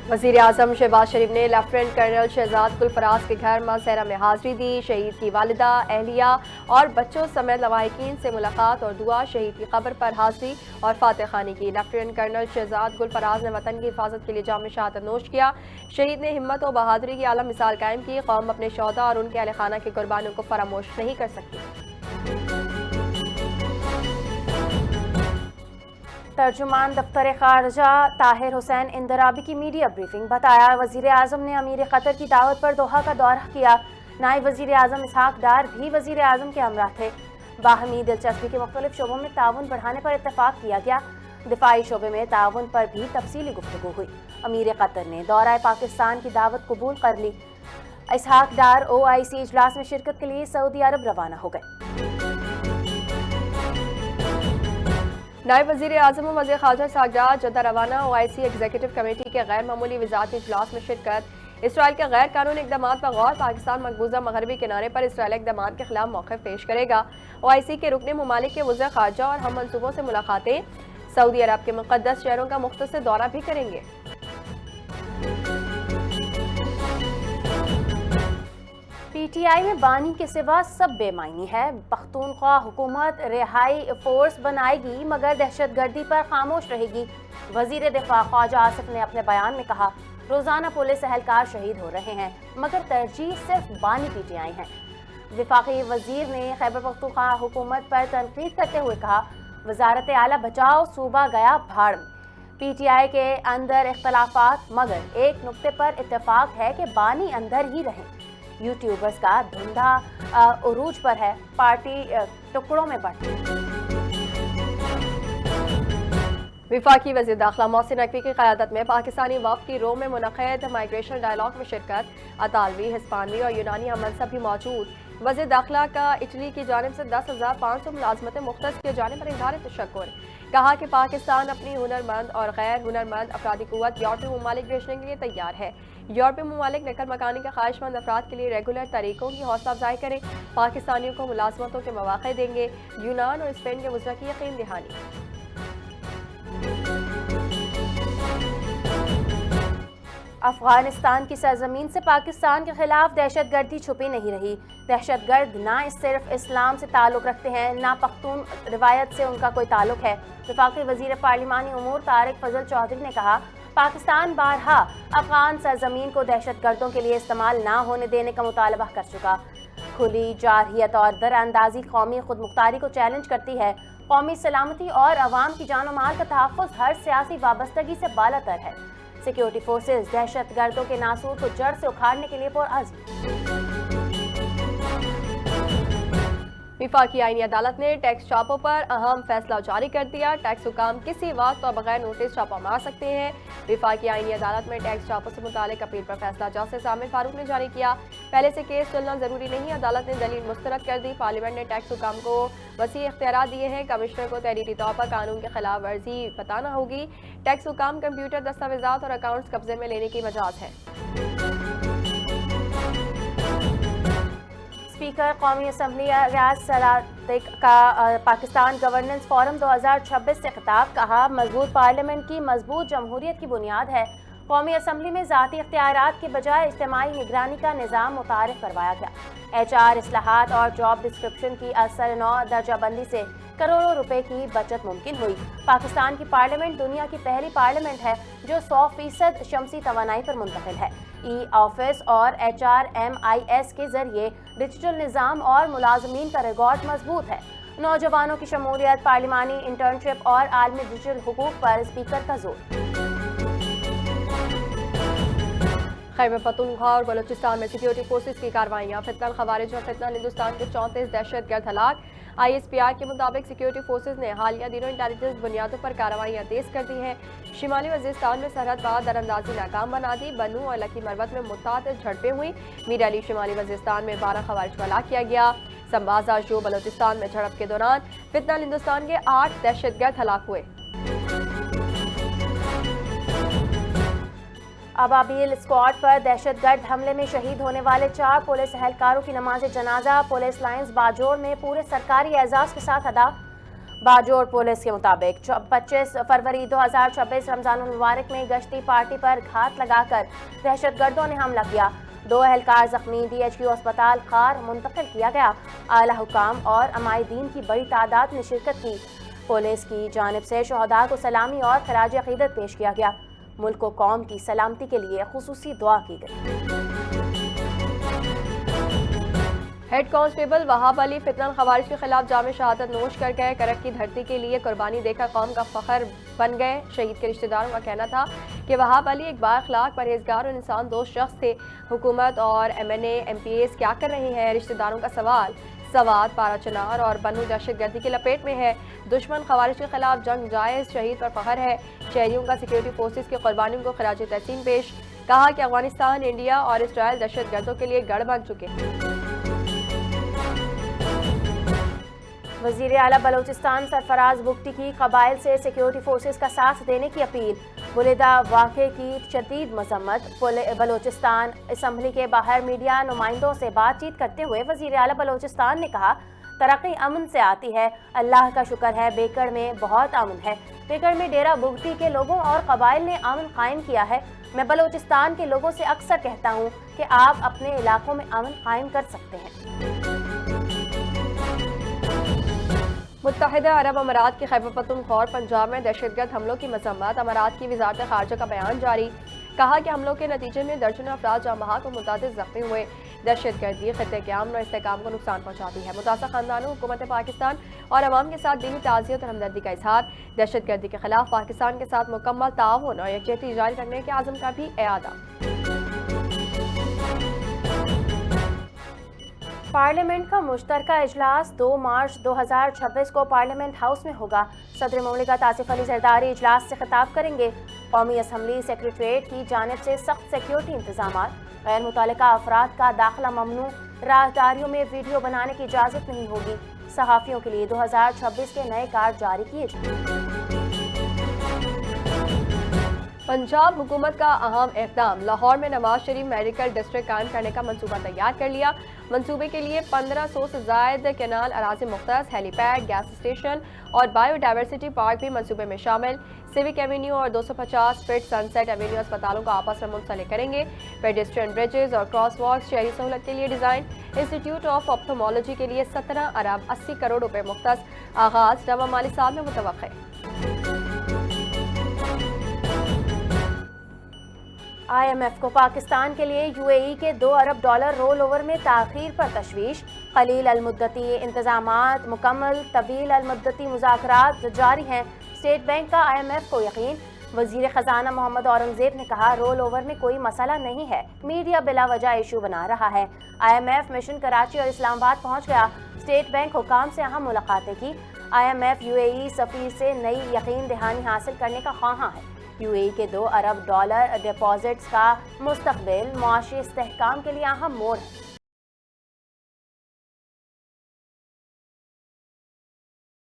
वज़ीर आज़म शहबाज शरीफ ने lieutenant colonel Shahzad Gulfaraz के घर मौसेरा में हाजिरी दी। शहीद की वालिदा, अहलिया और बच्चों समेत लवाहिकीन से मुलाकात और दुआ, शहीद की कब्र पर हाजिरी और फातिह खानी की। लेफ्टिनेंट कर्नल शहजाद गुलफराज ने वतन की हिफाजत के लिए जाम शहादत नोश किया। शहीद ने हिम्मत और बहादुरी की आला मिसाल कायम की। कौम अपने शोहदा और उनके अहल खाना की कुर्बानियों को फरामोश नहीं कर सकती। तर्जुमान दफ्तर खारजा ताहिर हुसैन इंदराबी की मीडिया ब्रीफिंग। बताया, वज़ीर आज़म ने अमीर कतर की दावत पर दोहा का दौरा किया। नायब वज़ीर आज़म इसहाक डार भी वज़ीर आज़म के हमरा थे। बाहमी दिलचस्पी के मुख्तलिफ शोबों में ताउन बढ़ाने पर इत्तेफाक किया गया। दिफाई शोबे में ताउन पर भी तफसीली गुफ्तगू हुई। अमीर कतर ने दौरा पाकिस्तान की दावत कबूल कर ली। इसहाक डार OIC इजलास में शिरकत के लिए सऊदी अरब रवाना हो गए। नायब वज़ीर आज़म और वज़ीर ख़ारजा इसहाक डार जद्दा रवाना। OIC एग्जीक्यूटिव कमेटी के गैर मामूली वज़ारती इजलास में शिरकत। इसराइल के गैर कानूनी इक़दाम पर गौर। पाकिस्तान मकबूजा मगरबी किनारे पर इसराइली इक़दाम के खिलाफ मौक़िफ़ पेश करेगा। OIC के रुकने ममालिक के वज़ीर ख़ारजा और हम मनसूबों से मुलाकातें। सऊदी अरब के मुक़द्दस शहरों का मुख्तसर दौरा भी करेंगे। PTI में बानी के सिवा सब बेमायनी है। पख्तूनख्वा हुकूमत रिहाई फोर्स बनाएगी मगर दहशतगर्दी पर खामोश रहेगी। वज़ीर दिफा ख्वाजा आसिफ ने अपने बयान में कहा, रोज़ाना पुलिस एहलकार शहीद हो रहे हैं मगर तरजीह सिर्फ बानी PTI है। वफाकी वज़ीर ने खैबर पख्तूनख्वा हुकूमत पर तनकीद करते हुए कहा, वज़ारत आला बचाओ, सूबा गया भाड़ में। PTI के अंदर इख्तलाफात मगर एक नुक्ते पर इत्तेफाक है कि बानी अंदर ही रहें। यूट्यूबर्स का धंधा उरूज पर है, पार्टी टुकड़ों में बढ़ती। वफाकी वज़ीर दाखिला मोहसिन नकवी की क़यादत में पाकिस्तानी वफ़द की रोम में मुनक़िद माइग्रेशन डायलॉग में शिरकत। अतालवी, हिस्पानवी और यूनानी हमनसब भी मौजूद। वज़ीर दाखिला का इटली की जानिब से 10,500 मुलाज़मतें मुख्तस किए जाने पर इज़हार तशक्कुर। कहा कि पाकिस्तान अपनी हुनरमंद और गैर हुनरमंद अफरादी क़ुव्वत यूरोपीय ममालिक भेजने के लिए तैयार है। यूरोपीय ममालिक नकल मकानी के ख्वाहिशमंद अफराद के लिए रेगुलर तरीकों की हौसला अफजाई करें। पाकिस्तानियों को मुलाजमतों के मौक़े देंगे। यूनान और स्पेन के वज़रा की यकीन दहानी। अफगानिस्तान की सरजमीन से पाकिस्तान के खिलाफ दहशतगर्दी छुपी नहीं रही। दहशतगर्द ना सिर्फ इस्लाम से ताल्लुक़ रखते हैं, ना पख्तून रिवायत से उनका कोई ताल्लुक़ है। वफाकी वज़ीर पार्लिमानी उमूर तारिक फजल चौधरी ने कहा, पाकिस्तान बारहा अफगान सरजमीन को दहशतगर्दों के लिए इस्तेमाल ना होने देने का मुतालबा कर चुका। खुली जारहियत और दरअंदाजी कौमी खुद मुख्तारी को चैलेंज करती है। कौमी सलामती और अवाम की जान और माल का तहफ़्फ़ुज़ हर सियासी वाबस्तगी से बालातर है। सिक्योरिटी फोर्सेस दहशतगर्दों के नासूर को जड़ से उखाड़ने के लिए पुरअज़्म। वफाकी आईनी अदालत ने टैक्स छापों पर अहम फैसला जारी कर दिया। टैक्स हुकाम किसी वक्त और बगैर नोटिस छापा मार सकते हैं। वफाकी आईनी अदालत में टैक्स छापों से मुतालिक अपील पर फैसला जस्टिस आमिर फारूक ने जारी किया। पहले से केस चलना जरूरी नहीं, अदालत ने दलील मुस्तरद कर दी। पार्लियामेंट ने टैक्स हुकाम को वसी इख्तियारात दिए हैं। कमिश्नर को तहरीरी तौर पर कानून की खिलाफ वर्जी बताना होगी। टैक्स हुकाम कंप्यूटर दस्तावेजात और अकाउंट्स कब्जे में लेने की मजाज है। स्पीकर कौमी असम्बली रियाज सलातिक का पाकिस्तान गवर्नेंस फोरम 2026 से खिताब। कहा, मजबूत पार्लियामेंट की मजबूत जमहूरियत की बुनियाद है। कौमी असम्बली में ज़ाती इख्तियारात के बजाय इज्तिमाई निगरानी का निज़ाम मुतारिफ करवाया गया। HR इस्लाहात और जॉब डिस्क्रिप्शन की असर 9 दर्जाबंदी से करोड़ों रुपए की बचत मुमकिन हुई। पाकिस्तान की पार्लियामेंट दुनिया की पहली पार्लियामेंट है जो 100% शमसी तवानाई पर मुंतकिल है। ऑफिस और HRMIS के जरिए डिजिटल निज़ाम और मुलाजमीन का रिकॉर्ड मजबूत है। नौजवानों की शमूलियत, पार्लिमानी इंटर्नशिप और आलमी डिजिटल हुकूक पर स्पीकर का जोर। खैबर पख्तूनख्वा और बलूचिस्तान में सिक्योरिटी फोर्सेज की कार्रवाइयाँ। फितनल खवारिज और फितनल हिंदुस्तान के 34 दहशतगर्द हलाक। ISPR के मुताबिक सिक्योरिटी फोर्सेज ने हालिया दिनों इंटेलिजेंस बुनियादों पर कार्रवाइयाँ तेज कर दी हैं। शिमाली वजीरिस्तान में सरहद पार दरअंदाजी नाकाम बना दी। बनू और लकी मरवत में मुतअद्दिद झड़पें हुई। मीर अली शिमाली वजीरिस्तान में 12 खवारिज को हलाक किया गया। संबाजा जो बलूचिस्तान में झड़प के दौरान फितनल हिंदुस्तान के 8 दहशतगर्द हलाक हुए। अबाबील स्क्वाड पर दहशतगर्द हमले में शहीद होने वाले 4 पुलिस एहलकारों की नमाज जनाजा पुलिस लाइन्स बाजोर में पूरे सरकारी एजाज के साथ अदा। बाजोड़ पुलिस के मुताबिक 25 फरवरी 2026 रमजान मुबारक में गश्ती पार्टी पर घात लगाकर दहशतगर्दों ने हमला किया। 2 एहलकार जख्मी, DHQ अस्पताल खार मुंतकिल किया गया। आला हुकाम और अमायदीन की बड़ी तादाद ने शिरकत की। पुलिस की जानिब से शहदा को सलामी और खराज अकीदत पेश किया गया। मुल्क को कौम की सलामती के लिए खुसूसी दुआ की गई। हेड कांस्टेबल वहाब अली फितनल खवारिज के खिलाफ जामे शहादत नोश कर गए। करक की धरती के लिए कुर्बानी देकर कौम का फख्र बन गए। शहीद के रिश्तेदारों का कहना था कि वहाब अली एक बाअखलाक, परहेजगार और इंसान दोस्त शख्स थे। हुकूमत और MNA MPAs क्या कर रही हैं? रिश्तेदारों का सवाल। सवात, पारा चनार और बनू दहशतगर्दी की लपेट में है। दुश्मन खवारिज के खिलाफ जंग जायज, शहीद पर फख्र है। शहरियों का सिक्योरिटी फोर्सेस की कुर्बानियों को खराज तहसीन पेश। कहा कि अफगानिस्तान, इंडिया और इसराइल दहशतगर्दों के लिए गढ़ बन चुके हैं। वज़ीर आला बलोचिस्तान सरफराज बुगटी की कबाइल से सिक्योरिटी फोर्सेस का साथ देने की अपील। बुलेदा वाक़े की शदीद मजम्मत। बलोचिस्तान असम्बली के बाहर मीडिया नुमाइंदों से बातचीत करते हुए वज़ीर आला बलोचिस्तान ने कहा, तरक्की अमन से आती है। अल्लाह का शुक्र है बेकड़ में बहुत अमन है। बेकड़ में डेरा बुगटी के लोगों और कबाइल ने अमन कायम किया है। मैं बलोचिस्तान के लोगों से अक्सर कहता हूँ कि आप अपने इलाकों में अमन कायम कर सकते हैं। मुत्तहिदा अरब अमारात के खैबर पख्तूनख्वा पंजाब में दहशतगर्द हमलों की मजम्मत। अमारात की वजारत खारजा का बयान जारी। कहा कि हमलों के नतीजे में दर्जनों अफराद जाँ बहक और मुतादिद ज़ख्मी हुए। दहशतगर्दी खित्ते के अमन और इस्तेहकाम को नुकसान पहुँचाती है। मुतासर खानदानों, हुकूमत पाकिस्तान और अवाम के साथ दिली ताज़ियत और हमदर्दी का इजहार। दहशतगर्दी के खिलाफ पाकिस्तान के साथ मुकम्मल ताउन और यकजहती जारी करने के आज़म का भी एआदा। पार्लियामेंट का मुश्तरका इजलास 2 मार्च 2026 को पार्लियामेंट हाउस में होगा। सदर मुमलिकत आसिफ अली जरदारी इजलास से खिताब करेंगे। कौमी असम्बली सेक्रेटरीट की जानिब से सख्त सिक्योरिटी इंतजाम। गैर मुतल्लिका अफराद का दाखिला ममनू। राहदारियों में वीडियो बनाने की इजाज़त नहीं होगी। सहाफ़ियों के लिए 2026 के नए कार्ड जारी किए जाएंगे। पंजाब हुकूमत का अहम इक़दाम। लाहौर में नवाज शरीफ मेडिकल डिस्ट्रिक्ट कायम करने का मंसूबा तैयार कर लिया। मंसूबे के लिए 1500 से ज़ायद कैनाल अराज़ी मुख्तस, हेलीपैड, गैस स्टेशन और बायोडाइवर्सिटी पार्क भी मंसूबे में शामिल। सिविक एवेन्यू और 250 फीट सनसेट एवेन्यू अस्पतालों को आपस में मुंसलिक करेंगे। पेडेस्ट्रियन ब्रिजेस और क्रॉस वॉक्स शहरी सहूलत के लिए डिज़ाइन। इंस्टीट्यूट ऑफ ऑप्थोमोलॉजी के लिए 17 अरब 80 करोड़ रुपए मुख्तस। आगाज़ नवा माली साल में मुतवक्किल। IMF को पाकिस्तान के लिए UAE के $2 अरब रोल ओवर में ताख़ीर पर तशवीश। कलील अलमुद्दती इंतज़ामात मुकम्मल, तवील अलमुद्दती मुज़ाकरात जारी हैं। स्टेट बैंक का IMF को यकीन। वज़ीर ख़जाना मोहम्मद औरंगज़ेब ने कहा, रोल ओवर में कोई मसला नहीं है, मीडिया बिला वजह इशू बना रहा है। IMF मिशन कराची और इस्लामाबाद पहुँच गया। स्टेट बैंक हुकाम से अहम मुलाकातें की। IMF UAE सफ़ीर से नई यकीन दहानी हासिल करने का ख्वाहां है। UAE के $2 अरब डिपॉजिट्स का मुस्तक़बिल मुआशी इस्तेहकाम के लिए अहम मोड़ है।